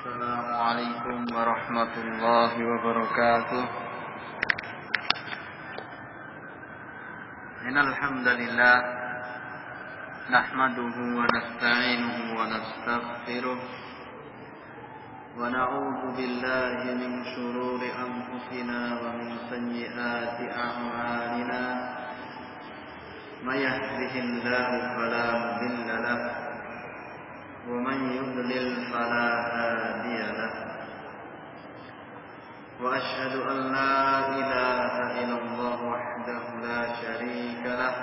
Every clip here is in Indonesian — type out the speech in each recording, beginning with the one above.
Assalamualaikum warahmatullahi wabarakatuh. Innal hamdalillah nahmaduhu wa nasta'inuhu wa nastaghfiruh wa na'udzu billahi min shururi anfusina wa min sayyiati a'malina. May yahdihillahu fala mudilla lahu ومن يضلل فلا هادي له وأشهد أن لا إله إلا الله وحده لا شريك له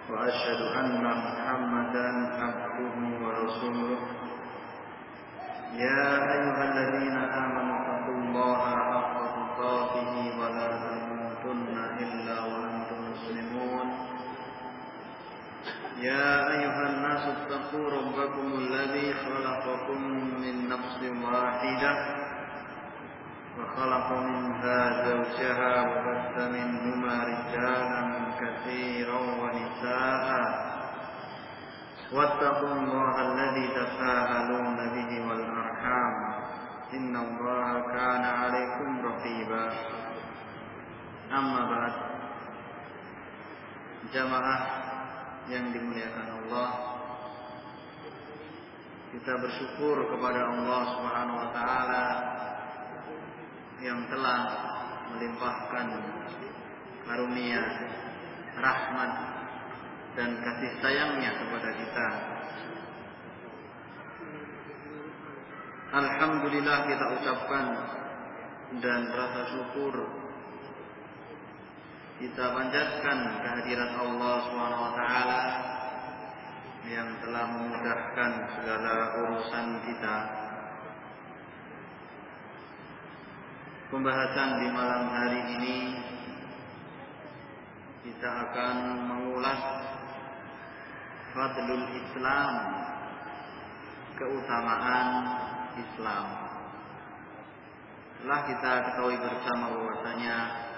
وأشهد أن محمدا عبده ورسوله يا أيها الذين آمنوا اتقوا الله حق تقاته ولا تموتن إلا وأنتم مسلمون يا أيها الناس اتقوا ربكم الذي خلقكم من نفس واحدة وخلق منها زوجها وبث منهما رجالا كثيرا ونساء واتقوا الله الذي تساءلون به والأرحام إن الله كان عليكم رقيبا أما بعد jamaah yang dimuliakan Allah, kita bersyukur kepada Allah Subhanahu wa taala yang telah melimpahkan karunia, rahmat dan kasih sayangnya kepada kita. Alhamdulillah kita ucapkan dan rasa syukur kita panjatkan kehadirat Allah SWT yang telah memudahkan segala urusan kita. Pembahasan di malam hari ini kita akan mengulas fadlul Islam, keutamaan Islam. Telah kita ketahui bersama bahwasanya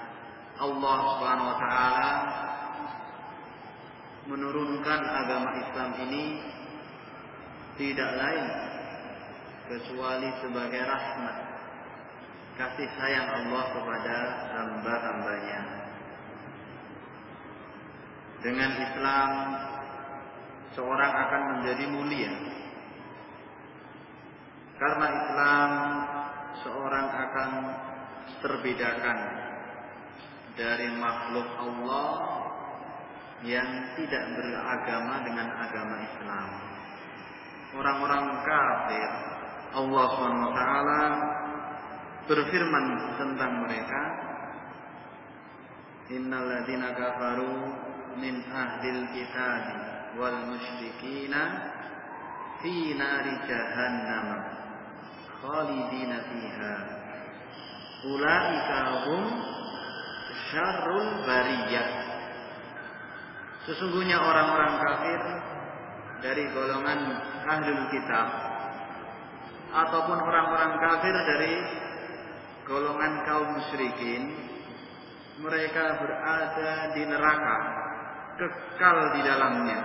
Allah Subhanahu wa taala menurunkan agama Islam ini tidak lain kecuali sebagai rahmat, kasih sayang Allah kepada hamba-hambanya. Dengan Islam seorang akan menjadi mulia. Karena Islam seorang akan terbedakan dari makhluk Allah yang tidak beragama dengan agama Islam. Orang-orang kafir, Allah SWT berfirman tentang mereka, Innal ladzina kafaru min ahlil kitab wal musyrikina fi nari jahannam khalidina fiha ulaika hum syarrul bariyah. Sesungguhnya orang-orang kafir dari golongan ahlul kitab ataupun orang-orang kafir dari golongan kaum musyrikin, mereka berada di neraka, kekal di dalamnya.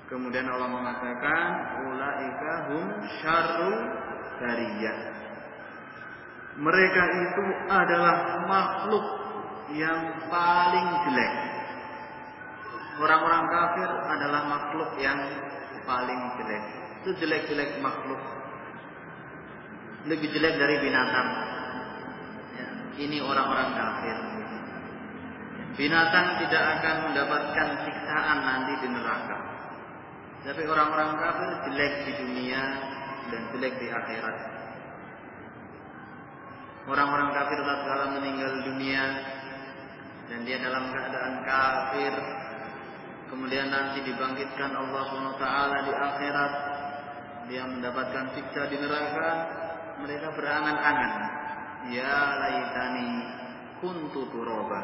Kemudian Allah mengatakan ulaika hum syarrul bariyah. Mereka itu adalah makhluk yang paling jelek. Orang-orang kafir adalah makhluk yang paling jelek. Itu jelek-jelek makhluk, lebih jelek dari binatang. Ya, ini orang-orang kafir. Binatang tidak akan mendapatkan siksaan nanti di neraka. Tapi orang-orang kafir jelek di dunia dan jelek di akhirat. Orang-orang kafir tatkala meninggal dunia dan dia dalam keadaan kafir, kemudian nanti dibangkitkan Allah SWT di akhirat, dia mendapatkan siksa di neraka, mereka berangan-angan, ya laitani kuntu turaba.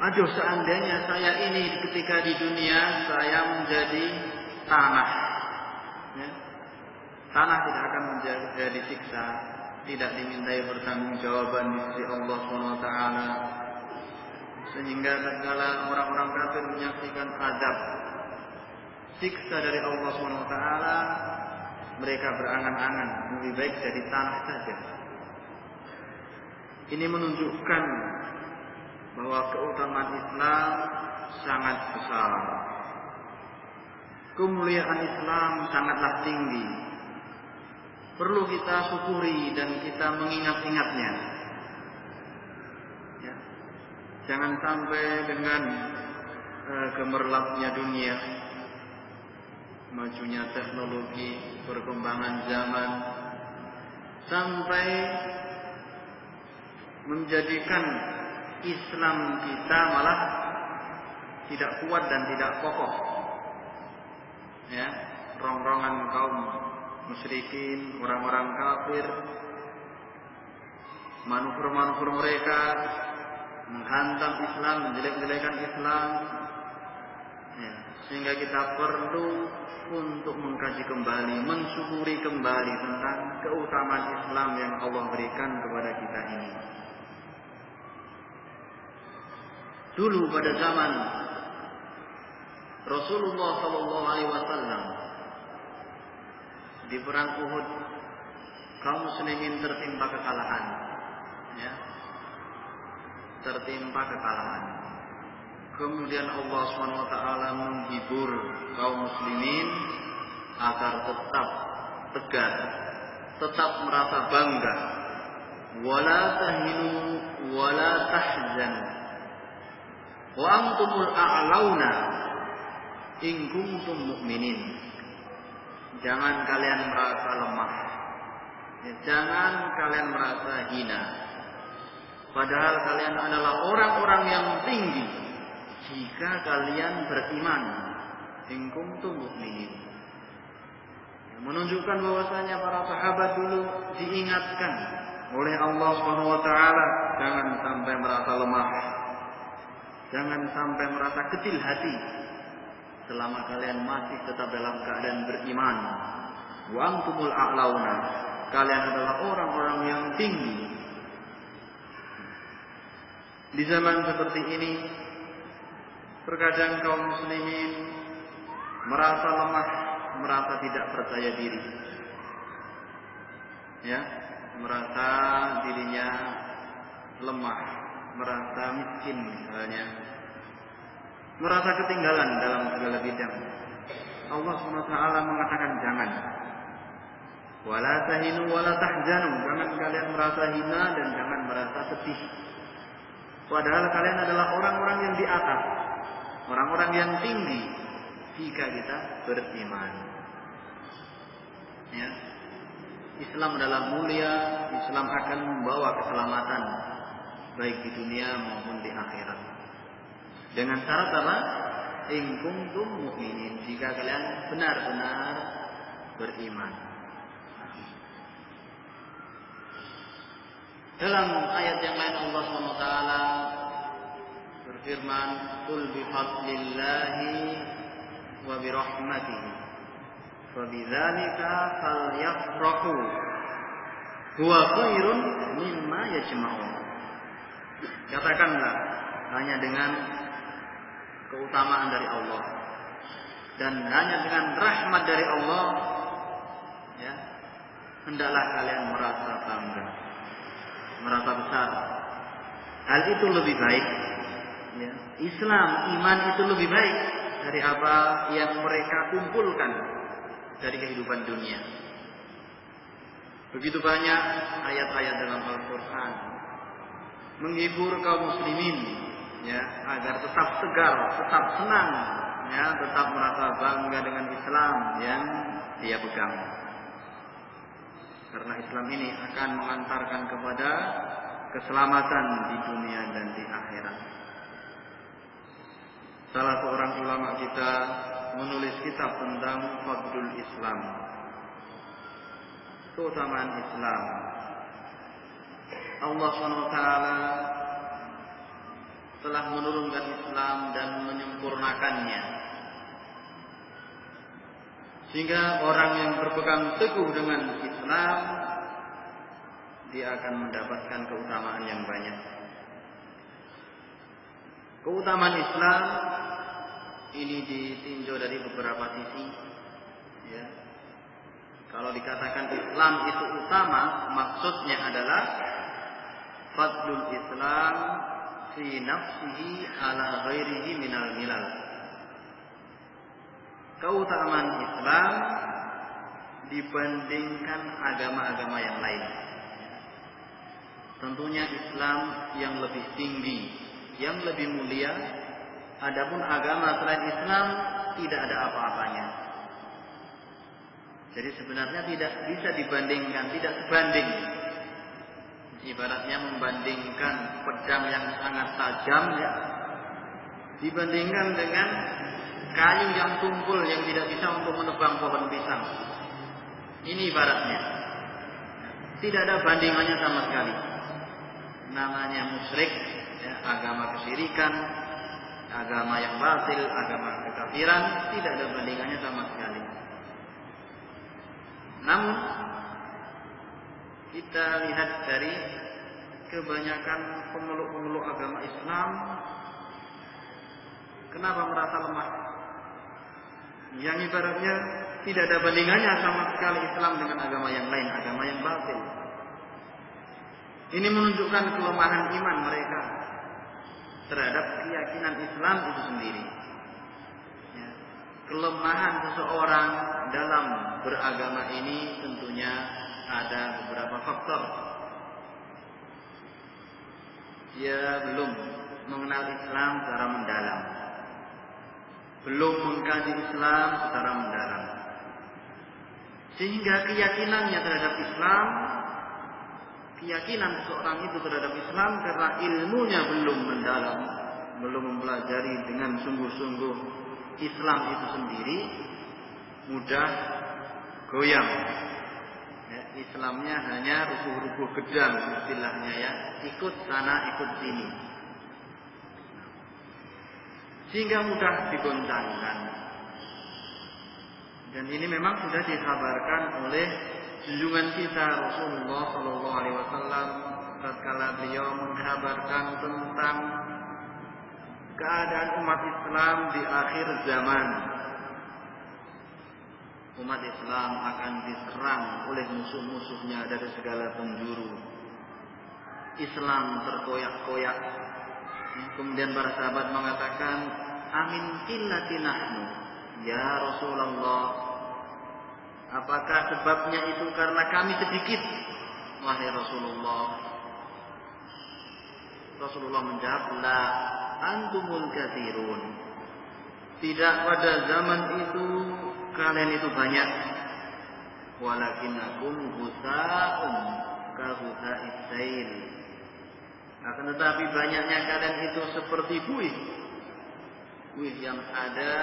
Aduh, seandainya saya ini ketika di dunia saya menjadi tanah. Ya. Tanah tidak akan menjadi siksa, tidak dimintai pertanggungjawaban di sisi Allah SWT. Sehingga tatkala orang-orang kafir menyaksikan azab, siksa dari Allah SWT, mereka berangan-angan lebih baik jadi tanah saja. Ini menunjukkan bahwa keutamaan Islam sangat besar. Kemuliaan Islam sangatlah tinggi. Perlu kita syukuri dan kita mengingat-ingatnya. Ya. Jangan sampai dengan gemerlapnya dunia, majunya teknologi, perkembangan zaman, sampai menjadikan Islam kita malah tidak kuat dan tidak kokoh. Ya, rongrongan kaum musyrikin, orang-orang kafir, manuver-manuver mereka menghantam Islam, menjelek-jelekan Islam. Ya, sehingga kita perlu untuk mengkaji kembali, mensyukuri kembali tentang keutamaan Islam yang Allah berikan kepada kita ini. Dulu pada zaman Rasulullah SAW di perang Uhud, kaum muslimin tertimpa kekalahan, ya, tertimpa kekalahan. Kemudian Allah SWT menghibur kaum muslimin agar tetap tegar, tetap merasa bangga. Wala tahinu wala tahzanu wa antumul a'launa in kuntum mu'minin. Jangan kalian merasa lemah, ya, jangan kalian merasa hina, padahal kalian adalah orang-orang yang tinggi jika kalian beriman. In kuntum mu'minin. Menunjukkan bahwasanya para sahabat dulu diingatkan oleh Allah SWT, jangan sampai merasa lemah, jangan sampai merasa kecil hati selama kalian masih tetap dalam keadaan beriman. Wa antumul a'launa, kalian adalah orang-orang yang tinggi. Di zaman seperti ini, terkadang kaum muslimin merasa lemah, merasa tidak percaya diri, ya, merasa dirinya lemah, merasa miskin misalnya, merasa ketinggalan dalam segala bidang. Allah SWT mengatakan jangan. Wala tahinu wala tahzanu, jangan kalian merasa hina dan jangan merasa sedih. Padahal kalian adalah orang-orang yang di atas, orang-orang yang tinggi jika kita beriman. Ya. Islam adalah mulia, Islam akan membawa keselamatan baik di dunia maupun di akhirat. Dengan syarat apa? In kuntum mu'minin, jika kalian benar-benar beriman. Dalam ayat yang lain Allah SWT berfirman, "Qul bi fadlillahi wa bi rahmatihi fa bidzalika falyafrahu huwa khairun mimma yajma'un." Katakanlah, hanya dengan keutamaan dari Allah dan hanya dengan rahmat dari Allah, ya, hendaklah kalian merasa bangga, merasa besar. Hal itu lebih baik, ya. Islam, iman itu lebih baik dari apa yang mereka kumpulkan dari kehidupan dunia. Begitu banyak ayat-ayat dalam Al-Quran menghibur kaum muslimin, ya, agar tetap tegar, tetap senang, ya, tetap merasa bangga dengan Islam yang dia pegang. Karena Islam ini akan mengantarkan kepada keselamatan di dunia dan di akhirat. Salah seorang ulama kita menulis kitab tentang Fadlul Islam, keutamaan Islam. Allah SWT telah menurunkan Islam dan menyempurnakannya, sehingga orang yang berpegang teguh dengan Islam, dia akan mendapatkan keutamaan yang banyak. Keutamaan Islam ini ditinjau dari beberapa sisi, ya. Kalau dikatakan Islam itu utama, maksudnya adalah fadlul Islam fi nafsihi ala ghairihi minal milal. Keutamaan Islam dibandingkan agama-agama yang lain. Tentunya Islam yang lebih tinggi, yang lebih mulia. Adapun agama selain Islam tidak ada apa-apanya. Jadi sebenarnya tidak bisa dibandingkan, tidak sebanding. Ibaratnya membandingkan pedang yang sangat tajam ya, dibandingkan dengan kayu yang tumpul yang tidak bisa untuk menebang pohon pisang. Ini ibaratnya. Tidak ada bandingannya sama sekali. Namanya musyrik, ya, agama kesyirikan, agama yang batil, agama kekafiran, tidak ada bandingannya sama sekali. Namun kita lihat dari kebanyakan pemeluk-pemeluk agama Islam, kenapa merasa lemah? Yang ibaratnya tidak ada bandingannya sama sekali Islam dengan agama yang lain, agama yang batil. Ini menunjukkan kelemahan iman mereka terhadap keyakinan Islam itu sendiri. Ya. Kelemahan seseorang dalam beragama ini tentunya ada beberapa faktor. Dia belum mengenal Islam secara mendalam, belum mengkaji Islam secara mendalam, sehingga keyakinannya terhadap Islam, keyakinan seseorang itu terhadap Islam karena ilmunya belum mendalam, belum mempelajari dengan sungguh-sungguh Islam itu sendiri, mudah goyang. Ya, Islamnya hanya rubuh-rubuh gedang istilahnya ya, ikut sana ikut sini, sehingga mudah digoncangkan. Dan ini memang sudah dikabarkan oleh junjungan kita Rasulullah Shallallahu Alaihi Wasallam tatkala beliau mengkabarkan tentang keadaan umat Islam di akhir zaman. Umat Islam akan diserang oleh musuh-musuhnya dari segala penjuru. Islam terkoyak-koyak. Kemudian para sahabat mengatakan, amin qillati nahnu ya Rasulullah. Apakah sebabnya itu karena kami sedikit, wahai Rasulullah? Rasulullah menjawab, la antumul katsirun. Tidak, pada zaman itu kalian itu banyak. Walakinakum husa'un ka husa'is sail. Akan tetapi banyaknya kalian itu seperti buih yang ada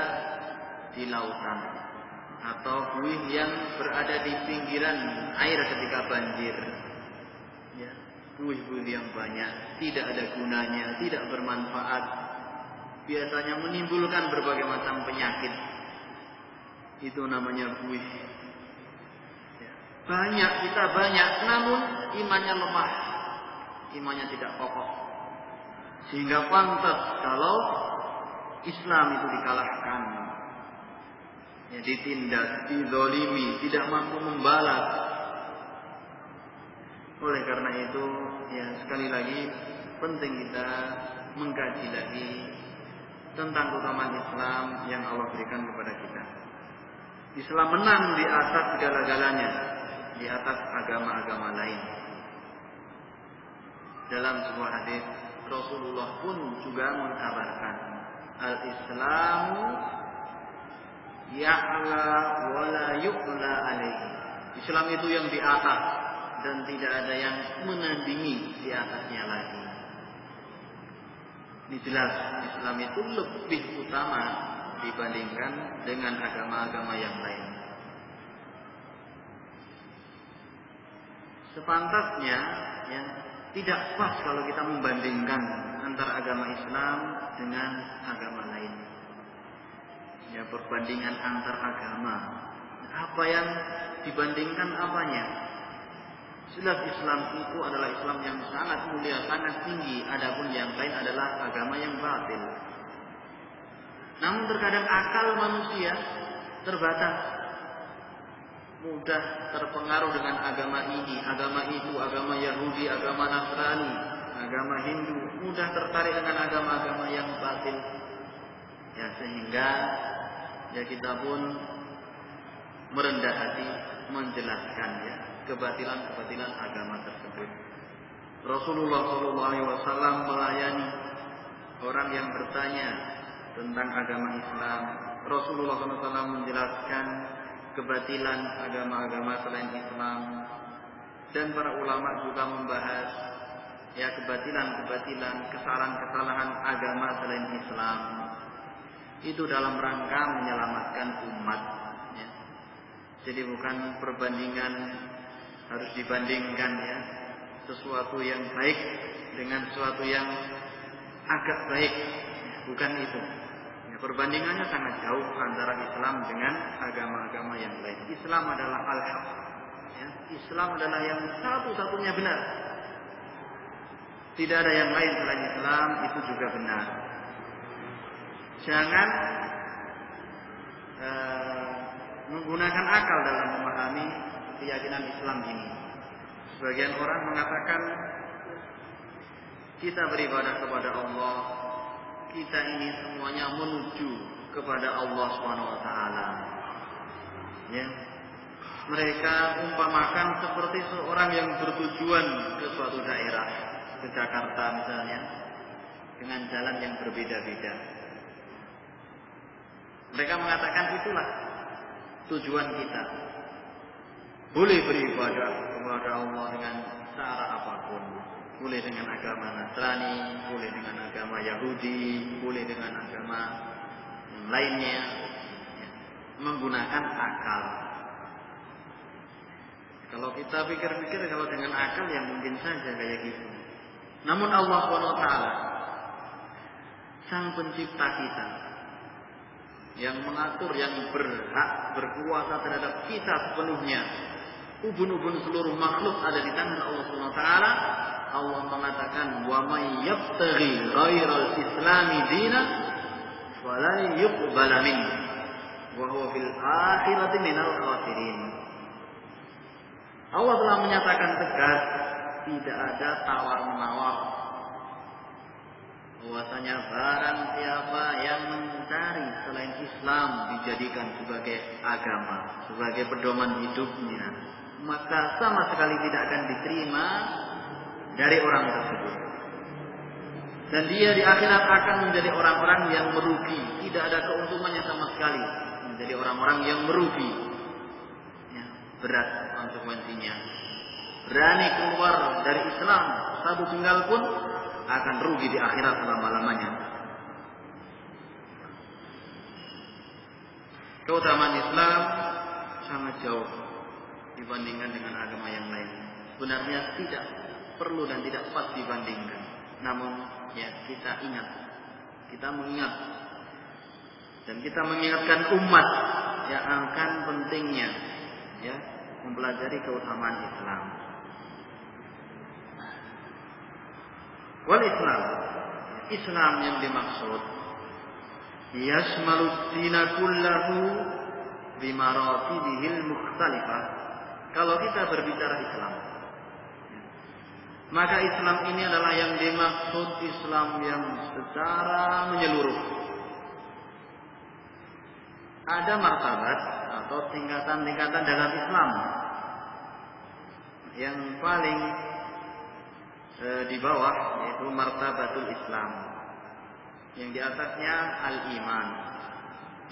di lautan, atau buih yang berada di pinggiran air ketika banjir. Ya, buih-buih yang banyak, tidak ada gunanya, tidak bermanfaat, biasanya menimbulkan berbagai macam penyakit. Itu namanya buih. Ya, banyak, kita banyak, namun imannya lemah, imannya tidak kokoh, sehingga pantas kalau Islam itu dikalahkan, ya, ditindas, dizalimi, tidak mampu membalas. Oleh karena itu, ya, sekali lagi penting kita mengkaji lagi tentang keutamaan Islam yang Allah berikan kepada kita. Islam menang di atas segala-galanya, di atas agama-agama lain. Dalam sebuah hadis Rasulullah pun juga mengkabarkan, al-Islamu ya'la wa la yu'la alaihi. Islam itu yang di atas dan tidak ada yang menandingi di atasnya lagi. Ini jelas Islam itu lebih utama dibandingkan dengan agama-agama yang lain. Sepantasnya, ya, tidak pas kalau kita membandingkan antara agama Islam dengan agama lain. Ya, perbandingan antar agama. Apa yang dibandingkan apanya? Jelas Islam itu adalah Islam yang sangat mulia, sangat tinggi. Adapun yang lain adalah agama yang batil. Namun terkadang akal manusia terbatas. mudah terpengaruh dengan agama ini, agama itu, agama Yahudi, agama Nasrani, agama Hindu, mudah tertarik dengan agama-agama yang batil. Ya, sehingga ya kita pun merendah hati menjelaskan ya kebatilan-kebatilan agama tersebut. Rasulullah SAW melayani orang yang bertanya tentang agama Islam. Rasulullah SAW menjelaskan kebatilan agama-agama selain Islam, dan para ulama juga membahas ya kebatilan-kebatilan, kesalahan-kesalahan agama selain Islam. Itu dalam rangka menyelamatkan umat. Ya. Jadi bukan perbandingan harus dibandingkan ya sesuatu yang baik dengan sesuatu yang agak baik, ya, bukan itu. Ya, perbandingannya sangat jauh antara Islam dengan agama-agama yang lain. Islam adalah al-haq. Ya, Islam adalah yang satu-satunya benar. Tidak ada yang lain selain Islam, itu juga benar. Jangan menggunakan akal dalam memahami keyakinan Islam ini. Sebagian orang mengatakan kita beribadah kepada Allah, kita ini semuanya menuju kepada Allah SWT. Ya. Mereka umpamakan seperti seorang yang bertujuan ke suatu daerah, ke Jakarta misalnya, dengan jalan yang berbeda-beda. Mereka mengatakan itulah tujuan kita. Boleh beribadah kepada Allah dengan cara apapun. Boleh dengan agama Nasrani, boleh dengan agama Yahudi, boleh dengan agama yang lainnya. Menggunakan akal. Kalau kita pikir-pikir, kalau dengan akal ya mungkin saja kayak gitu. Namun Allah SWT, Sang Pencipta kita, yang mengatur, yang berhak berkuasa terhadap kita sepenuhnya, ubun-ubun seluruh makhluk ada di tangan Allah SWT. Allah mengatakan, wa may yabtaghi ghairal islami dinan fala yuqbal minhu wa huwa fil akhirati minal khasirin. Allah telah menyatakan tegas, tidak ada tawar-menawar, bahwasanya barang siapa yang mencari selain Islam dijadikan sebagai agama, sebagai pedoman hidupnya, maka sama sekali tidak akan diterima dari orang tersebut. Dan dia di akhirat akan menjadi orang-orang yang merugi, tidak ada keuntungannya sama sekali, menjadi orang-orang yang merugi. Ya, berat konsekuensinya. Berani keluar dari Islam satu tinggal pun akan rugi di akhirat selama-lamanya. Keutamaan Islam sangat jauh dibandingkan dengan agama yang lain. Sebenarnya tidak perlu dan tidak pas dibandingkan. Namun ya kita ingat, kita mengingat, dan kita mengingatkan umat yang akan pentingnya ya mempelajari keutamaan Islam. Wal Islam, Islam yang dimaksud yashmalud dina kullahu bimaratibihil mukhtalifah. Kalau kita berbicara Islam, maka Islam ini adalah yang dimaksud Islam yang secara menyeluruh. Ada martabat atau tingkatan-tingkatan dalam Islam. Yang paling di bawah yaitu martabatul Islam. Yang di atasnya al-iman.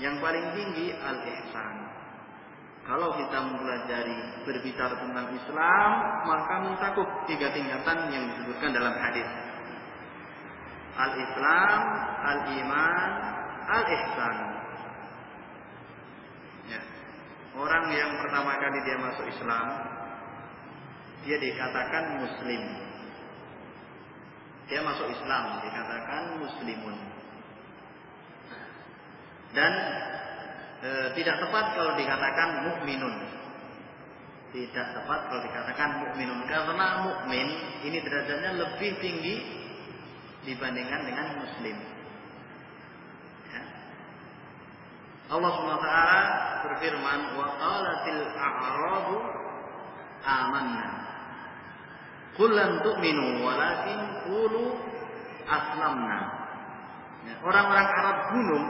Yang paling tinggi al-ihsan. Kalau kita mempelajari berbicara tentang Islam, maka mencakup 3 tingkatan yang disebutkan dalam hadis. Al-Islam, al-iman, al-ihsan. Ya. Orang yang pertama kali dia masuk Islam, dia dikatakan muslim. Dia masuk Islam, dikatakan muslimun. Dan tidak tepat kalau dikatakan mukminun. Tidak tepat kalau dikatakan mukminun, karena mukmin ini derajatnya lebih tinggi dibandingkan dengan muslim. Ya. Allah SWT berfirman, wa qalatil a'rabu amanna qul lam tu'minu walakin qulu aslamna. Ya, orang-orang Arab gunung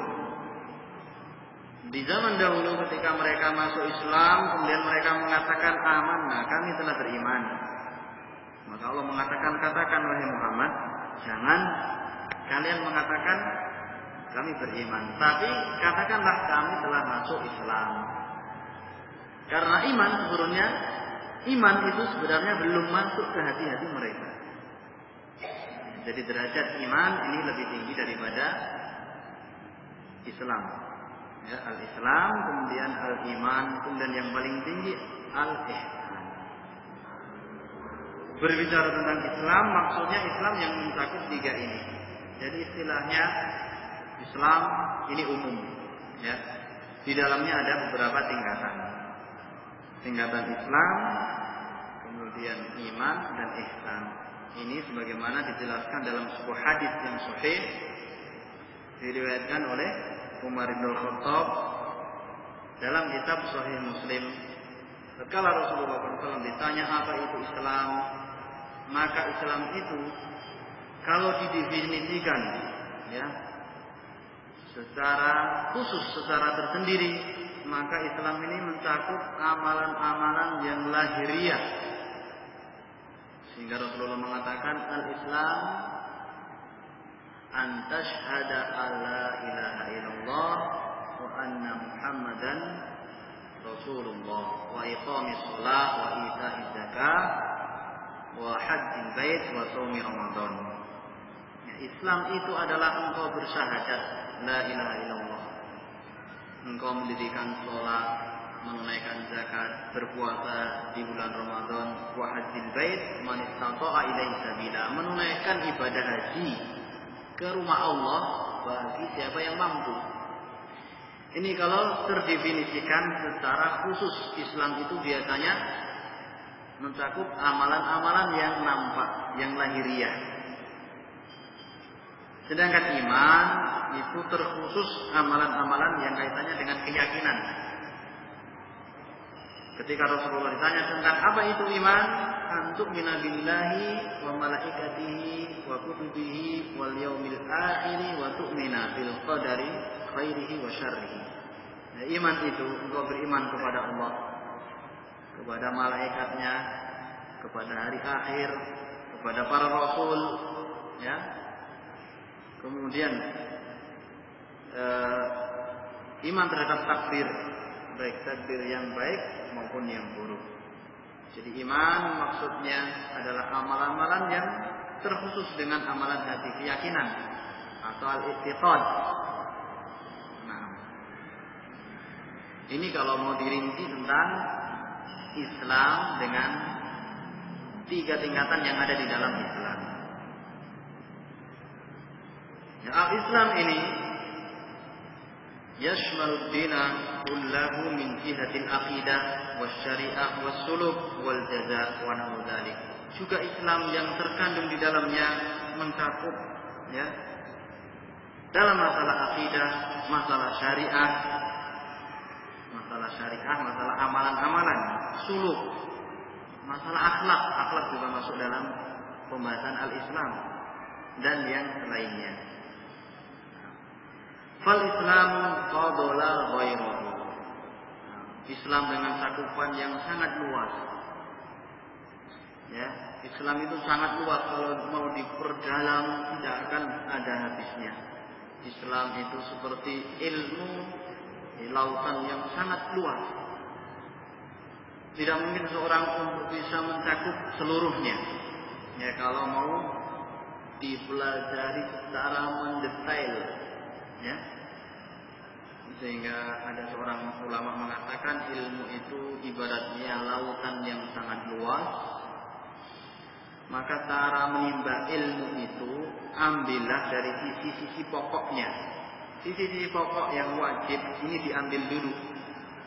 di zaman dahulu ketika mereka masuk Islam, kemudian mereka mengatakan amanna, kami telah beriman. Maka Allah mengatakan, katakan wahai Muhammad, jangan kalian mengatakan kami beriman, tapi katakanlah kami telah masuk Islam. Karena iman sebenarnya, iman itu sebenarnya belum masuk ke hati-hati mereka. Jadi derajat iman ini lebih tinggi daripada Islam. Ya, al-Islam, kemudian al-iman, kemudian yang paling tinggi al-ihsan. Berbicara tentang Islam, maksudnya Islam yang mencakup tiga ini. Jadi istilahnya Islam ini umum, ya. Di dalamnya ada beberapa tingkatan. Tingkatan Islam, kemudian iman dan ihsan. Ini sebagaimana dijelaskan dalam sebuah hadis yang sahih diriwayatkan oleh Umar bin Khattab dalam kitab Sahih Muslim. Tatkala Rasulullah SAW ditanya apa itu Islam, maka Islam itu kalau didefinisikan, ya, secara khusus, secara tersendiri, maka Islam ini mencakup amalan-amalan yang lahiriah. Sehingga Rasulullah mengatakan al-Islam an tashhada alla ilaha illallah wa anna Muhammadan Rasulullah wa iqamis shalah wa ita'iz zakah wa hajjil bait wa shaumi Ramadan. Ya, Islam itu adalah engkau bersyahadat la ilaha illallah, engkau mendirikan sholat, menunaikan zakat, berpuasa di bulan Ramadan, wa hajjil bait man istata'a ilaihi sabila, menunaikan ibadah haji ke rumah Allah bagi siapa yang mampu. Ini kalau terdefinisikan secara khusus, Islam itu biasanya mencakup amalan-amalan yang nampak, yang lahiriah. Sedangkan iman itu terkhusus amalan-amalan yang kaitannya dengan keyakinan. Ketika Rasulullah ditanya tentang apa itu iman, antuk minabillahi wa malaikatihi wa kutubihi wal yaumil akhir wa tu'mina bil qadari khairihi wa syarrihi. Nah, iman itu engkau beriman kepada Allah, kepada malaikatnya, kepada hari akhir, kepada para rasul, ya. Kemudian iman terhadap takdir, baik takdir yang baik maupun yang buruk. Jadi iman maksudnya adalah amalan-amalan yang terkhusus dengan amalan hati, keyakinan atau al-i'tiqad. Nah, ini kalau mau dirinci tentang Islam dengan tiga tingkatan yang ada di dalam Islam. Ya, al-Islam ini yashmalud dina kullahu min jihatil aqidah wasyariah wassuluk wal jaza wa nahu dzalik. Juga Islam yang terkandung di dalamnya mencakup, ya, dalam masalah akidah, masalah syariah, masalah amalan-amalan, suluk, masalah akhlak. Akhlak juga masuk dalam pembahasan al-Islam dan yang lainnya. Fal Islam fadala ghairahu. Islam dengan cakupan yang sangat luas. Ya, Islam itu sangat luas, kalau mau diperdalam tidak akan ada habisnya. Islam itu seperti ilmu di lautan yang sangat luas. Tidak mungkin seorang untuk bisa mencakup seluruhnya. Ya, kalau mau dipelajari secara mendetail, ya. Sehingga ada seorang ulama mengatakan ilmu itu ibaratnya lautan yang sangat luas. Maka cara menimba ilmu itu ambillah dari sisi-sisi pokoknya. Sisi-sisi pokok yang wajib ini diambil dulu,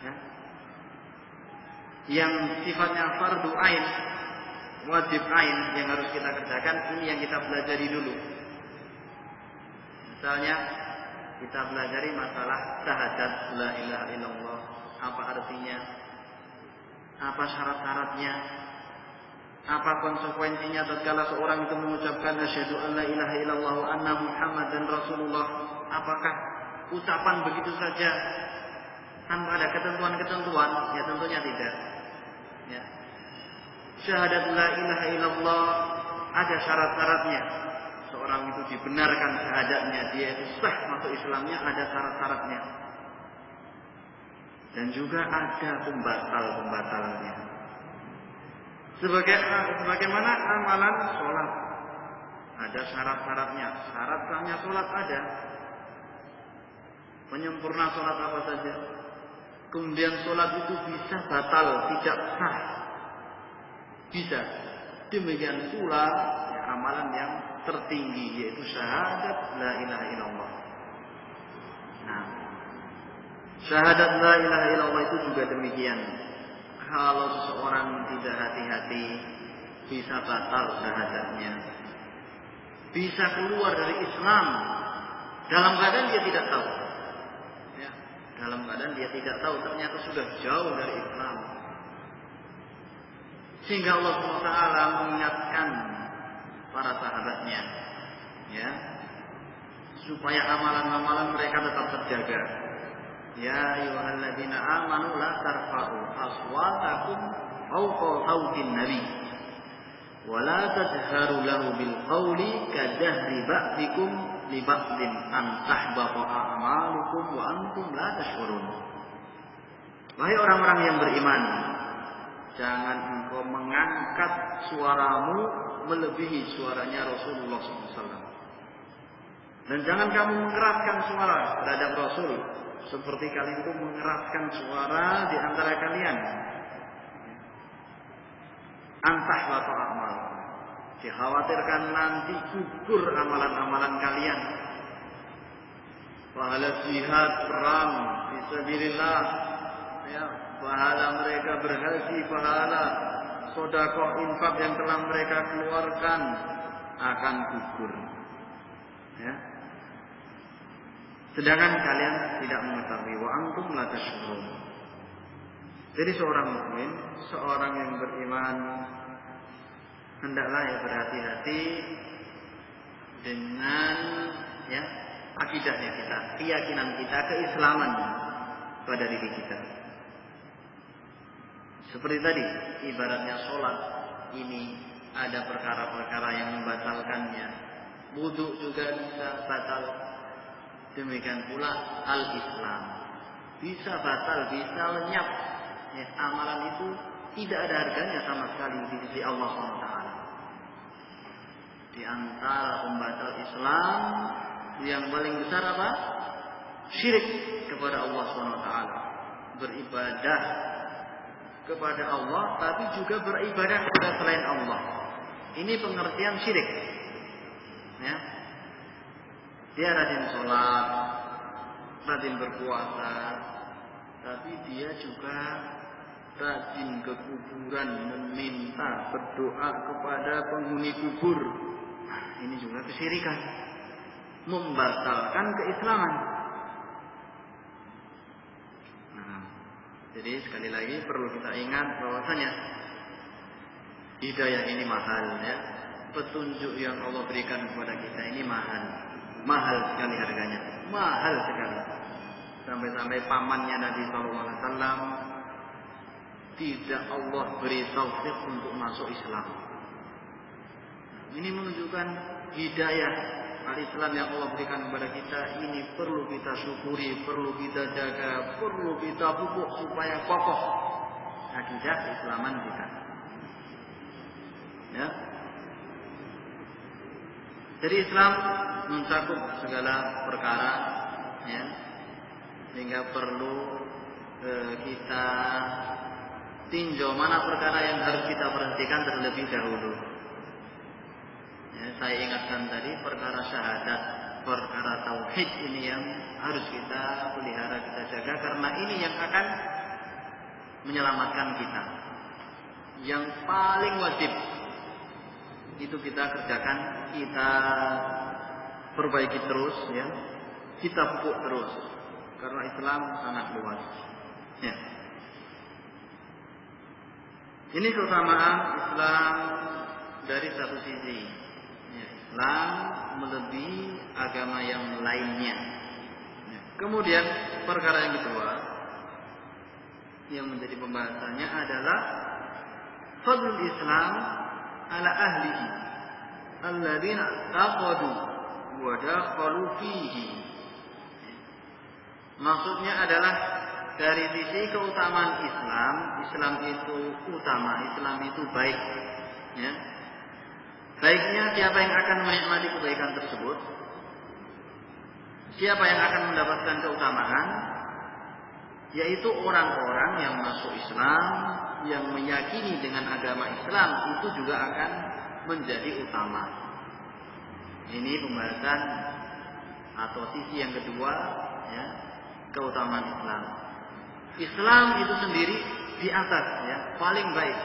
ya. Yang sifatnya fardu ain, wajib ain yang harus kita kerjakan, ini yang kita pelajari dulu. Misalnya kita pelajari masalah syahadat la ilaha illallah. Apa artinya? Apa syarat-syaratnya? Apa konsekuensinya tatkala seorang itu mengucapkan asyhadu an la ilaha illallah wa anna muhammadan rasulullah? Apakah ucapan begitu saja tanpa ada ketentuan-ketentuan? Ya tentunya tidak. Ya. Syahadat la ilaha illallah ada syarat-syaratnya. Seorang itu dibenarkan syahadatnya, dia itu sah masuk Islamnya, ada syarat-syaratnya. Dan juga ada pembatal-pembatalnya. Sebagaimana amalan sholat, ada syarat-syaratnya. Syarat sahnya sholat ada. Penyempurna sholat apa saja. Kemudian sholat itu bisa batal, tidak sah. Bisa. Demikian pula amalan yang tertinggi, yaitu syahadat la ilaha illallah. Nah, syahadat la ilaha illallah itu juga demikian. Kalau seseorang tidak hati-hati, bisa batal syahadatnya. Bisa keluar dari Islam dalam keadaan dia tidak tahu. Ya, dalam keadaan dia tidak tahu, ternyata sudah jauh dari Islam. Sehingga Allah SWT mengingatkan para sahabatnya, ya, supaya amalan-amalan mereka tetap terjaga. Ya ayyuhalladzina amanu la tarfa'u aswatakum fawqa sawtin nabi wa la tajharu lahu bil qawli kajahri ba'dikum li ba'din an tahbata a'malukum wa antum la tash'urun. Wahai orang-orang yang beriman, jangan engkau mengangkat suaramu melebihi suaranya Rasulullah SAW. Dan jangan kamu mengeraskan suara terhadap Rasul seperti kalian itu mengeraskan suara di antara kalian. Antah wa ta'amal. Dikhawatirkan nanti gugur amalan-amalan kalian. Pahala jihad, perang, fisabilillah, ya, pahala mereka berhaji, pahala sedekah infak yang telah mereka keluarkan akan gugur. Ya. Sedangkan kalian tidak mengetahui, wa antum la tash'urun. Jadi seorang mukmin, seorang yang beriman, hendaklah ya berhati-hati dengan ya akidahnya kita, keyakinan kita, keislaman pada diri kita. Seperti tadi, ibaratnya sholat ini ada perkara-perkara yang membatalkannya. Wudu juga bisa batal. Demikian pula al-Islam. Bisa batal, bisa lenyap. Ya, amalan itu tidak ada harganya sama sekali di sisi Allah SWT. Di antara pembatal Islam yang paling besar apa? Syirik kepada Allah SWT. Beribadah kepada Allah, tapi juga beribadah kepada selain Allah. Ini pengertian syirik. Ya. Dia rajin sholat, rajin berpuasa, tapi dia juga rajin ke kuburan meminta berdoa kepada penghuni kubur. Nah, ini juga kesyirikan, membatalkan keislaman. Nah, jadi sekali lagi perlu kita ingat bahwasanya hidayah ini mahal, ya. Petunjuk yang Allah berikan kepada kita ini mahal. Mahal sekali harganya, mahal sekali. Sampai-sampai pamannya Nabi SAW tidak Allah beri taufik untuk masuk Islam. Ini menunjukkan hidayah al-Islam yang Allah berikan kepada kita. Ini perlu kita syukuri, perlu kita jaga, perlu kita pupuk supaya kokoh akidah keislaman kita. Ya. Jadi Islam mencakup segala perkara, ya, sehingga perlu kita tinjau mana perkara yang harus kita perhatikan terlebih dahulu. Ya, saya ingatkan tadi perkara syahadat, perkara tauhid ini yang harus kita pelihara, kita jaga, karena ini yang akan menyelamatkan kita. Yang paling wajib itu kita kerjakan, kita perbaiki terus, ya, kita pupuk terus karena Islam sangat luas. Ya. Ini keutamaan Islam dari satu sisi. Ya, Islam melebihi agama yang lainnya. Ya. Kemudian perkara yang kedua yang menjadi pembahasannya adalah fadlul Islam ala ahlihi alladzina taqadu wa dakhalu fihi. Maksudnya adalah dari sisi keutamaan Islam, Islam itu utama, Islam itu baik. Ya. Baiknya siapa yang akan menikmati kebaikan tersebut? Siapa yang akan mendapatkan keutamaan? Yaitu orang-orang yang masuk Islam, yang meyakini dengan agama Islam, itu juga akan menjadi utama. Ini pembahasan atau sisi yang kedua, ya, keutamaan Islam. Islam itu sendiri di atas, ya, paling baik.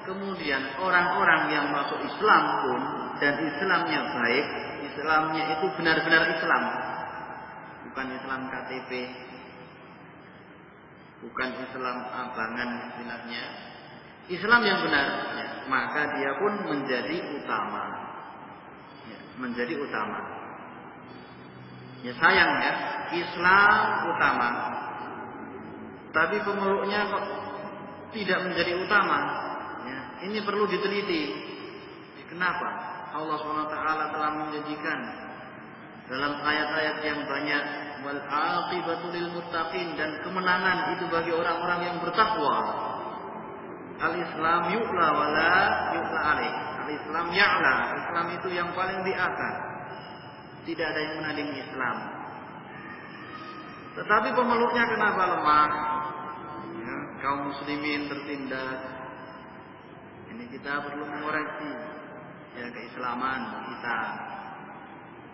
Kemudian orang-orang yang masuk Islam pun dan Islamnya baik, Islamnya itu benar-benar Islam, bukan Islam KTP, bukan Islam abangan istilahnya, Islam yang benar, ya, maka dia pun menjadi utama, ya, menjadi utama. Ya sayang ya, Islam utama, tapi pemeluknya kok tidak menjadi utama. Ya, ini perlu diteliti. Kenapa? Allah SWT telah menjanjikan dalam ayat-ayat yang banyak, wal aqibatu lil muttaqin, dan kemenangan itu bagi orang-orang yang bertakwa. Al-Islam yu'la wala yu'la alaih. Al-Islam ya'la. Islam itu yang paling di atas. Tidak ada yang menandingi Islam. Tetapi pemeluknya kenapa lemah? Ya, kaum muslimin tertindas. Ini kita perlu mengoreksi, ya, keislaman kita.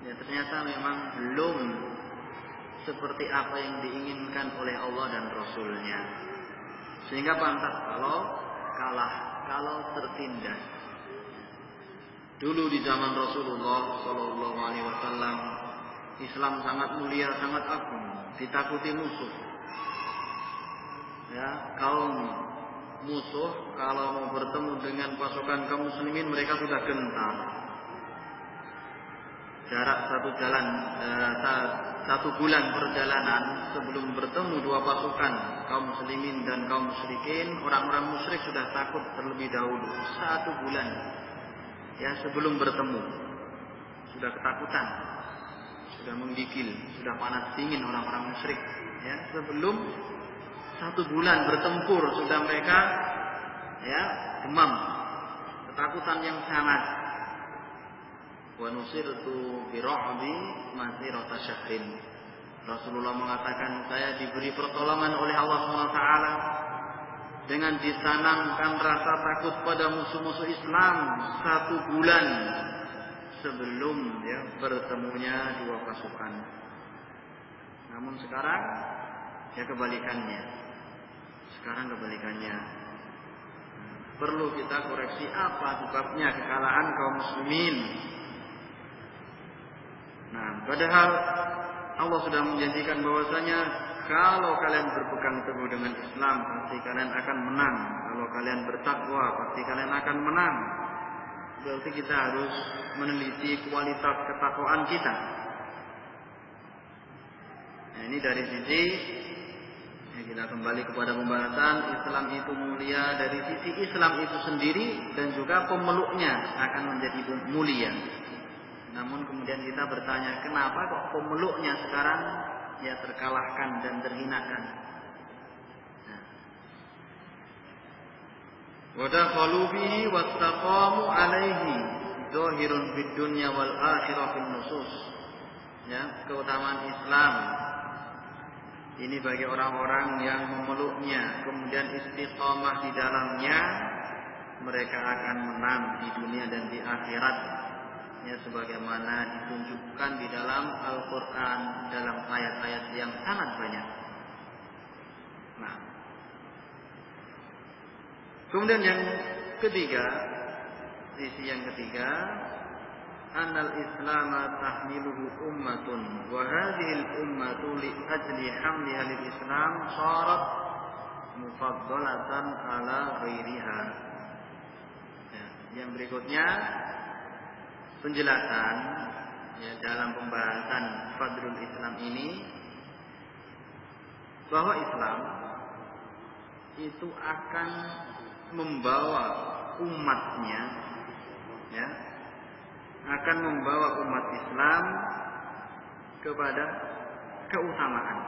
Ya, ternyata memang belum seperti apa yang diinginkan oleh Allah dan Rasulnya. Sehingga pantas kalau kalah, kalau tertindas. Dulu di zaman Rasulullah Sallallahu Alaihi Wasallam, Islam sangat mulia, sangat agung, ditakuti musuh. Ya, kaum musuh kalau mau bertemu dengan pasukan kaum muslimin, mereka sudah gentar. Jarak satu bulan perjalanan sebelum bertemu dua pasukan kaum muslimin dan kaum musyrikin, orang-orang musyrik sudah takut terlebih dahulu. 1 bulan, ya, sebelum bertemu sudah ketakutan, sudah menggigil, sudah panas dingin orang-orang musyrik. Ya, sebelum 1 bulan bertempur sudah mereka, ya, demam, ketakutan yang sangat. Wa nusirtu bi ra'bi masirata syahrin. Rasulullah mengatakan, saya diberi pertolongan oleh Allah SWT dengan ditanamkan rasa takut pada musuh-musuh Islam 1 bulan sebelum, ya, bertemunya dua pasukan. Namun sekarang, ya, kebalikannya. Sekarang kebalikannya. Perlu kita koreksi apa sebabnya kekalahan kaum muslimin. Nah, padahal Allah sudah menjanjikan bahwasanya kalau kalian berpegang teguh dengan Islam, pasti kalian akan menang. Kalau kalian bertakwa, pasti kalian akan menang. Berarti kita harus meneliti kualitas ketakwaan kita. Nah, ini dari sisi, ya, kita kembali kepada pembahasan Islam itu mulia dari sisi Islam itu sendiri dan juga pemeluknya akan menjadi mulia. Namun kemudian kita bertanya, kenapa kok pemeluknya sekarang, ya, terkalahkan dan terhinakan? Wa dakhalu bihi wattaqamu alaihi zahirun fid dunya wal akhirah fil nusus. Ya, keutamaan Islam ini bagi orang-orang yang memeluknya kemudian istiqamah di dalamnya, mereka akan menang di dunia dan di akhirat. Ya, sebagaimana ditunjukkan di dalam Al-Quran, dalam ayat-ayat yang sangat banyak. Nah, kemudian yang ketiga, sisi yang ketiga, annal Islam tahmiluhu ummatun wa hadhihi al-ummatu li ajli hamliha lil Islam sharat mufaddalatan ala ghairiha. Ya, yang berikutnya penjelasan ya dalam pembahasan fadlul Islam ini bahwa Islam itu akan membawa umatnya ya akan membawa umat Islam kepada keutamaan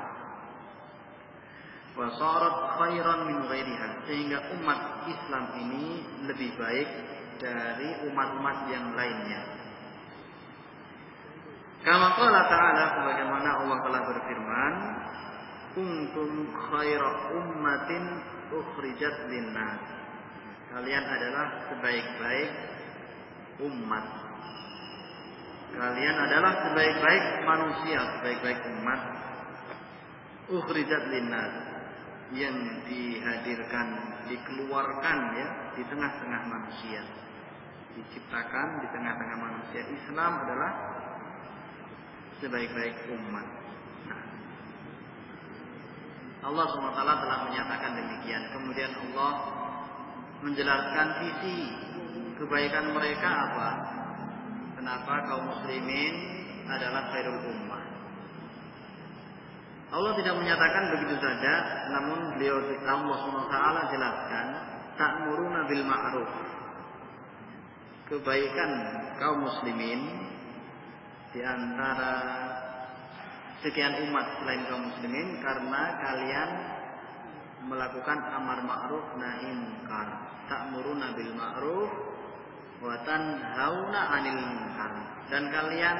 wa sarat khairan min ghairiha, sehingga umat Islam ini lebih baik dari umat-umat yang lainnya. Kama qala ta'ala, sebagaimana Allah telah berfirman, kuntum khaira ummatin ukhrijat linnas, kalian adalah sebaik-baik umat, kalian adalah sebaik-baik manusia, sebaik-baik umat, ukhrijat linnas, yang dihadirkan, dikeluarkan ya di tengah-tengah manusia, diciptakan di tengah-tengah manusia. Islam adalah sebaik-baik umat. Nah, Allah SWT telah menyatakan demikian. Kemudian Allah menjelaskan sisi kebaikan mereka apa? Kenapa kaum muslimin adalah khairul ummah. Allah tidak menyatakan begitu saja, namun beliau Allah SWT jelaskan ta'muruna bil ma'ruf. Kebaikan kaum muslimin di antara sekian umat selain kaum muslimin karena kalian melakukan amar ma'ruf nahi munkar. Ta'muruna bil ma'ruf wa tanhauna 'anil munkar, dan kalian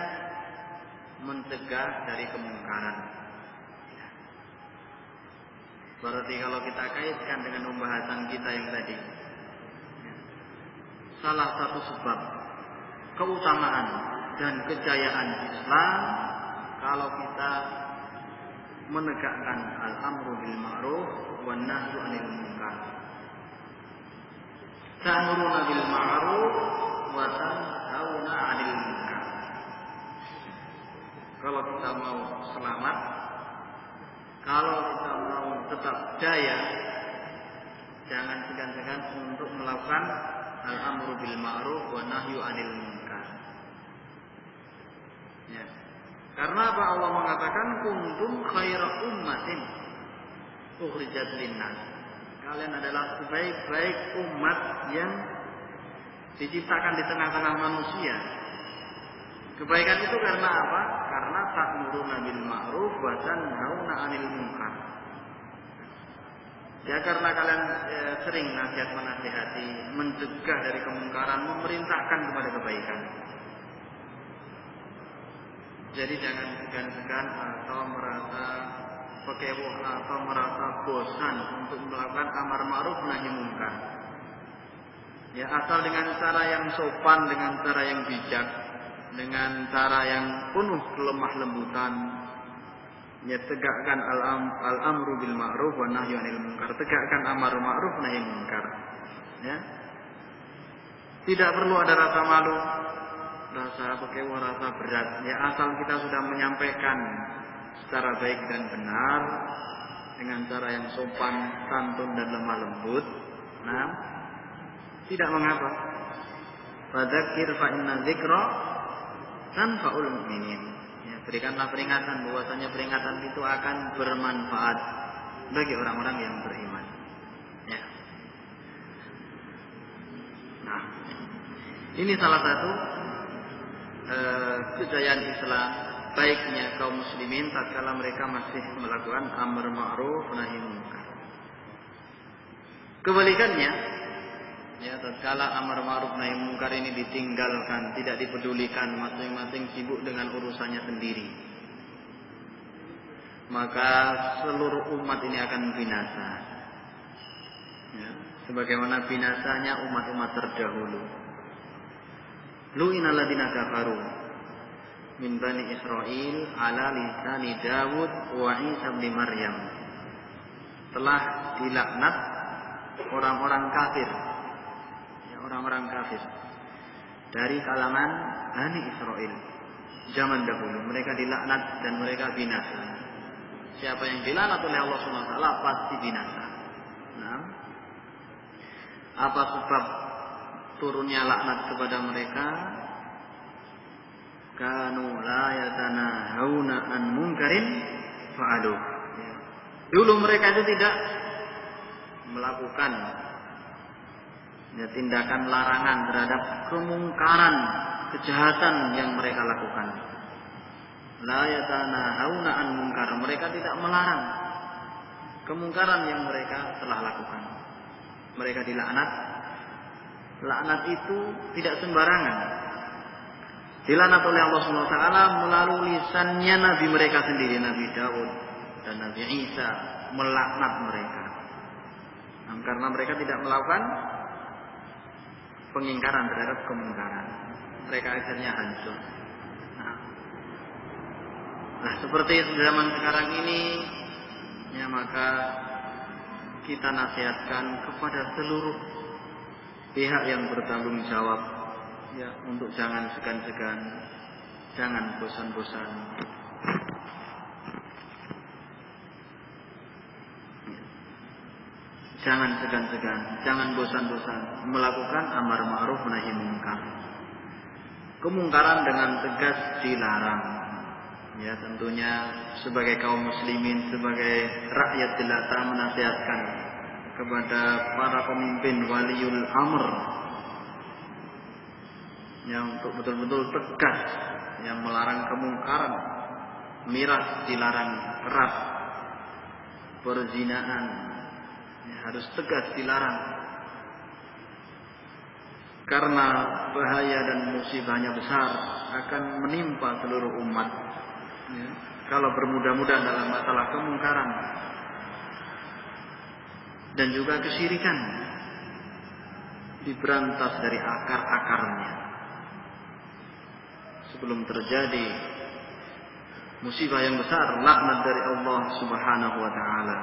mencegah dari kemungkaran. Berarti kalau kita kaitkan dengan pembahasan kita yang tadi, salah satu sebab keutamaan dan kejayaan Islam kalau kita menegakkan al-amru bil ma'ruf wan nahyu 'anil munkar. Ta'muruna bil ma'ruf wa tanhauna 'anil munkar. Kalau kita mau selamat, kalau kita mau tetap jaya, jangan segan-segan untuk melakukan al-amru bil ma'ruf wa nahyu 'anil munkar. Ya. Karena apa Allah mengatakan kuntum khaira ummatin ukhrijat linnas. Kalian adalah sebaik-baik umat yang diciptakan di tengah-tengah manusia. Kebaikan itu karena apa? Karena ta'muruna bil ma'ruf wa tanhauna 'anil munkar. Ya, karena kalian sering nasihat-menasihati, mencegah dari kemungkaran, memerintahkan kepada kebaikan. Jadi jangan segan-segan atau merasa pekewoh atau merasa bosan untuk melakukan amar ma'ruf nahi munkar. Ya, asal dengan cara yang sopan, dengan cara yang bijak, dengan cara yang penuh kelemah lembutan. Ya, tegakkan al-amru bil ma'ruf wa nahyu 'anil munkar. Tegakkan amar ma'ruf nahi munkar. Ya. Tidak perlu ada rasa malu, rasa pekewa, rasa berat. Ya, asal kita sudah menyampaikan secara baik dan benar dengan cara yang sopan, santun dan lemah lembut. Nah, tidak mengapa. Fadzakir fa inna dzikra tanfa'ul mu'minin. Ya, berikanlah peringatan, bahwasanya peringatan itu akan bermanfaat bagi orang-orang yang beriman. Ya. Nah, ini salah satu kejayaan Islam, baiknya kaum muslimin tatkala mereka masih melakukan amar ma'ruf nahi munkar. Kebalikannya, ya, tatkala amar ma'ruf nahi munkar ini ditinggalkan, tidak dipedulikan, masing-masing sibuk dengan urusannya sendiri, maka seluruh umat ini akan binasa. Ya, sebagaimana binasanya umat-umat terdahulu. Lu'inal ladzina kafaru min bani Israil ala lisani Dawud wa Isa bin Maryam. Telah dilaknat orang-orang kafir. Ya, orang-orang kafir dari kalangan Bani Israel. Zaman dahulu mereka dilaknat dan mereka binasa. Siapa yang dilaknat oleh Allah SWT pasti binasa. Nah, apa sebab turunnya laknat kepada mereka? Kanu la yatanahawna an munkarin fa'aluh. Dulu mereka itu tidak melakukan tindakan larangan terhadap kemungkaran, kejahatan yang mereka lakukan. La yatanahawna an munkar, mereka tidak melarang kemungkaran yang mereka telah lakukan. Mereka dilaknat. Laknat itu tidak sembarangan. Dilaknat oleh Allah SWT melalui lisannya Nabi mereka sendiri, Nabi Daud dan Nabi Isa melaknat mereka. Karena mereka tidak melakukan pengingkaran terhadap kemungkaran. Mereka akhirnya hancur. Nah, seperti zaman sekarang ini, ya maka kita nasihatkan kepada seluruh pihak yang bertanggung jawab, ya, untuk jangan segan-segan, jangan bosan-bosan. Jangan segan-segan, jangan bosan-bosan melakukan amar ma'ruf nahi munkar. Kemungkaran dengan tegas dilarang. Ya, tentunya sebagai kaum muslimin, sebagai rakyat jelata menasihatkan kepada para pemimpin waliul amr yang untuk betul-betul tegas, yang melarang kemungkaran. Miras dilarang keras, perzinaan harus tegas dilarang, karena bahaya dan musibahnya besar akan menimpa seluruh umat, ya, kalau bermudah-mudah dalam masalah kemungkaran dan juga kesyirikan diberantas dari akar-akarnya sebelum terjadi musibah yang besar, laknat dari Allah Subhanahu wa taala.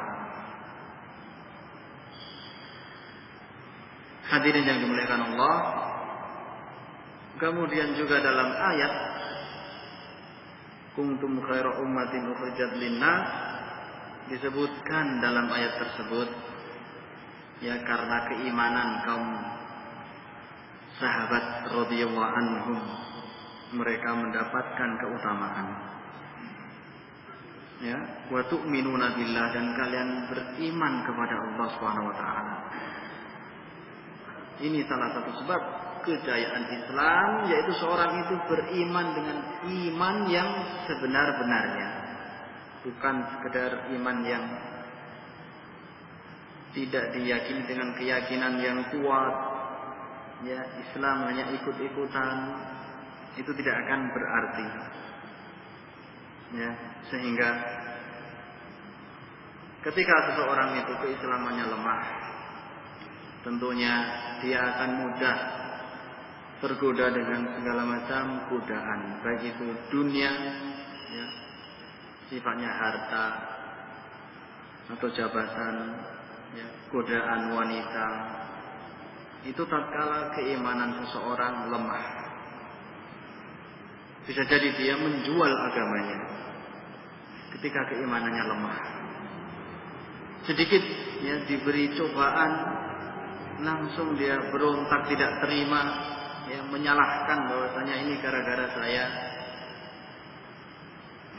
Hadirin yang dimuliakan Allah, kemudian juga dalam ayat kuntum khaira ummatin ukhrijat linnas, disebutkan dalam ayat tersebut, ya, karena keimanan kaum sahabat radhiyallahu anhum, mereka mendapatkan keutamaan. Ya, wa tu'minuna billah, dan kalian beriman kepada Allah Subhanahu wa taala. Ini salah satu sebab kejayaan Islam, yaitu seorang itu beriman dengan iman yang sebenar-benarnya, bukan sekedar iman yang tidak diyakini dengan keyakinan yang kuat. Ya, Islam hanya ikut-ikutan, itu tidak akan berarti. Ya, sehingga ketika seseorang itu keislamannya lemah, tentunya dia akan mudah tergoda dengan segala macam godaan, baik itu dunia, ya, sifatnya harta atau jabatan, ya, godaan wanita. Itu tatkala keimanan seseorang lemah, bisa jadi dia menjual agamanya ketika keimanannya lemah. Sedikit, ya, diberi cobaan, langsung dia berontak, tidak terima, ya, menyalahkan bahwasanya ini gara-gara saya,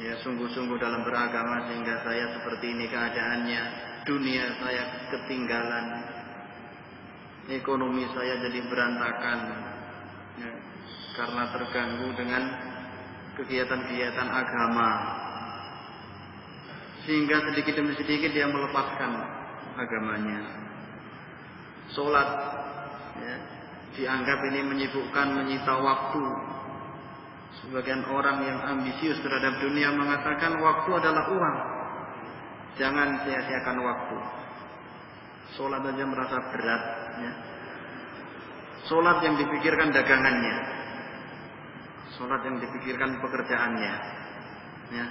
ya, sungguh-sungguh dalam beragama sehingga saya seperti ini keadaannya, dunia saya ketinggalan, ekonomi saya jadi berantakan, ya, karena terganggu dengan kegiatan-kegiatan agama, sehingga sedikit demi sedikit dia melepaskan agamanya. Sholat, ya, dianggap ini menyibukkan, menyita waktu. Sebagian orang yang ambisius terhadap dunia mengatakan waktu adalah uang, jangan sia-siakan waktu. Sholat aja merasa berat, ya. Sholat yang dipikirkan dagangannya, sholat yang dipikirkan pekerjaannya, ya.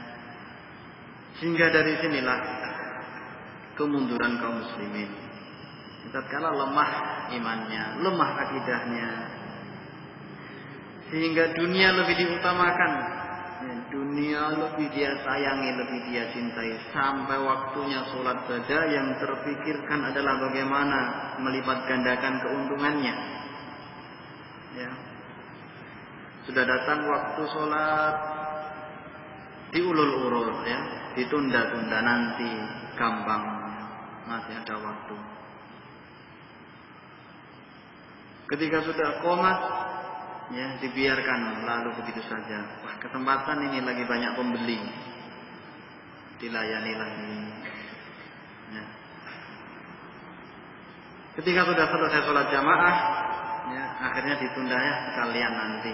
Sehingga dari sinilah kemunduran kaum muslimin. Tatkala lemah imannya, lemah akidahnya, sehingga dunia lebih diutamakan, dunia lebih dia sayangi, lebih dia cintai, sampai waktunya sholat saja yang terpikirkan adalah bagaimana melipat gandakan keuntungannya. Ya. Sudah datang waktu sholat, diulur-ulur, ya, ditunda-tunda, nanti gampang, masih ada waktu. Ketika sudah qomat, ya, dibiarkan lalu begitu saja. Wah, kesempatan ini lagi banyak pembeli, dilayani lagi. Ya. Ketika sudah selesai sholat jamaah, ya, akhirnya ditunda, ya, sekalian nanti.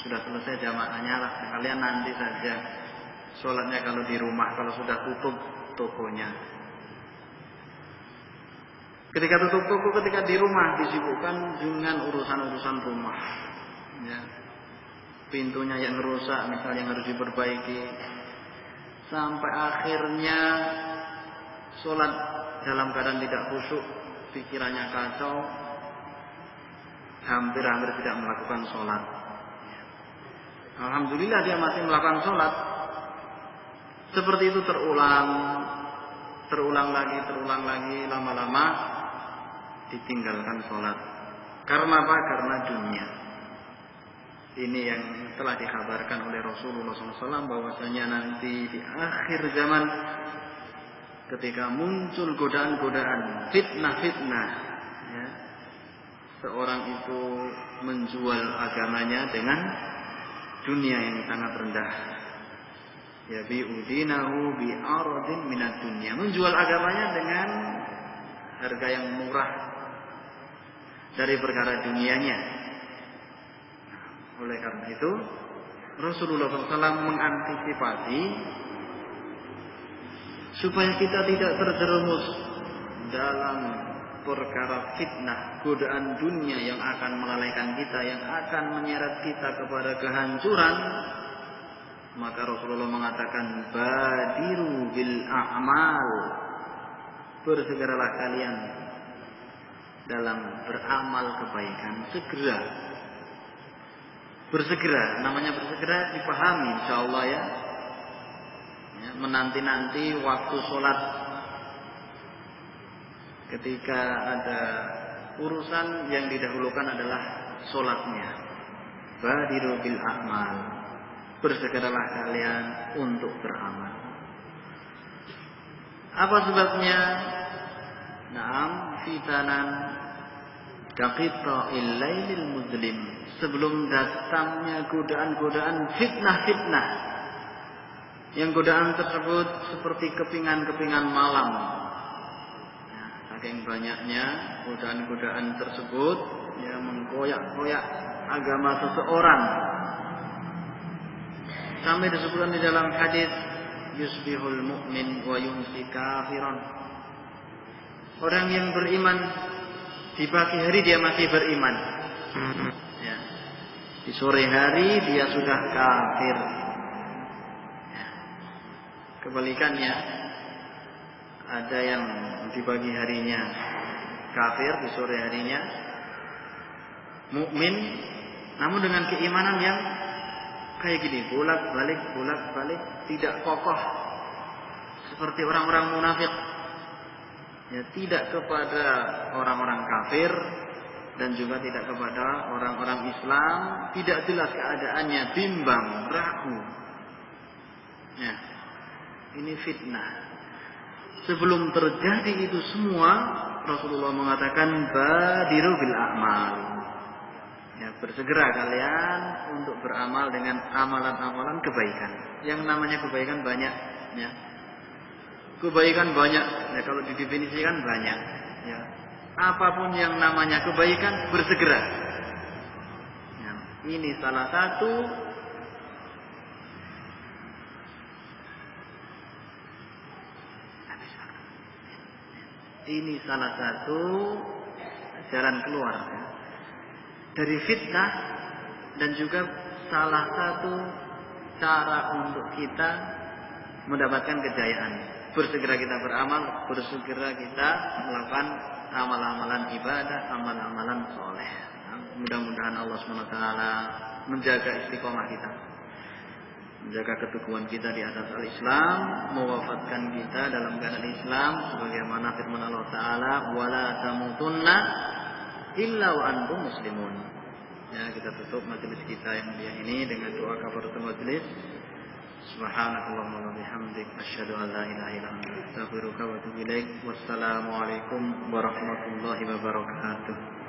Sudah selesai jamaahnya lah, sekalian nanti saja. Sholatnya kalau di rumah, kalau sudah tutup tokonya. Ketika tutup toko, ketika di rumah disibukkan dengan urusan-urusan rumah. Ya. Pintunya yang rusak, misalnya yang harus diperbaiki. Sampai akhirnya sholat dalam keadaan tidak khusyuk, pikirannya kacau, hampir-hampir tidak melakukan sholat. Alhamdulillah dia masih melakukan sholat. Seperti itu terulang lagi, lama-lama ditinggalkan sholat. Karena apa? Karena dunia. Ini yang telah dikabarkan oleh Rasulullah SAW, bahwasanya nanti di akhir zaman, ketika muncul godaan-godaan, fitnah-fitnah, ya, seorang itu menjual agamanya dengan dunia yang sangat rendah. Ya, bi'udinahu bi'aradin minat dunia, menjual agamanya dengan harga yang murah dari perkara dunianya. Oleh karena itu Rasulullah SAW mengantisipasi supaya kita tidak terjerumus dalam perkara fitnah, godaan dunia yang akan melalaikan kita, yang akan menyeret kita kepada kehancuran. Maka Rasulullah mengatakan, badiru bil a'mal, bersegeralah kalian dalam beramal kebaikan. Segera, bersegera, namanya bersegera dipahami insyaallah, ya, menanti-nanti waktu sholat. Ketika ada urusan, yang didahulukan adalah sholatnya. Badiru bil a'mal, bersegeralah kalian untuk beramal. Apa sebabnya? Naam, fitanan kaqita'il lailil muzlim, sebelum datangnya godaan-godaan fitnah-fitnah, yang godaan tersebut seperti kepingan-kepingan malam. Saking banyaknya godaan-godaan tersebut, yang mengkoyak-koyak agama seseorang, sampai disebutkan di dalam hadis, yusbihul mu'min wa yumsi kafiran. Orang yang beriman di pagi hari dia masih beriman, ya, di sore hari dia sudah kafir. Ya. Kebalikannya, ada yang di pagi harinya kafir, di sore harinya mukmin, namun dengan keimanan yang kayak gini, bolak-balik, tidak kokoh seperti orang-orang munafik. Ya, tidak kepada orang-orang kafir dan juga tidak kepada orang-orang Islam, tidak jelas keadaannya, bimbang, ragu. Ya, ini fitnah. Sebelum terjadi itu semua, Rasulullah mengatakan badiru bil a'mal. Ya, bersegera kalian untuk beramal dengan amalan-amalan kebaikan. Yang namanya kebaikan banyak, ya. Kebaikan banyak, ya, kalau didefinisikan banyak, ya. Apapun yang namanya kebaikan, bersegera. Ya, ini salah satu jalan keluar, ya, dari fitnah, dan juga salah satu cara untuk kita mendapatkan kejayaan. Bersegera kita beramal, bersegera kita melakukan amal-amalan ibadah, amal-amalan soleh. mudah-mudahan Allah SWT menjaga istiqomah kita, menjaga keteguhan kita di atas al-Islam, mewafatkan kita dalam keadaan Islam sebagaimana firman Allah Ta'ala, wala tamutunna illa wa antum muslimun. Ya, kita tutup majelis kita yang mulia ini dengan doa kafaratul majelis. Subhanakallahumma wa bihamdik asyhadu an la ilaha illa anta astaghfiruka wa atubu ilaik. Wassalamu alaikum warahmatullahi wabarakatuh.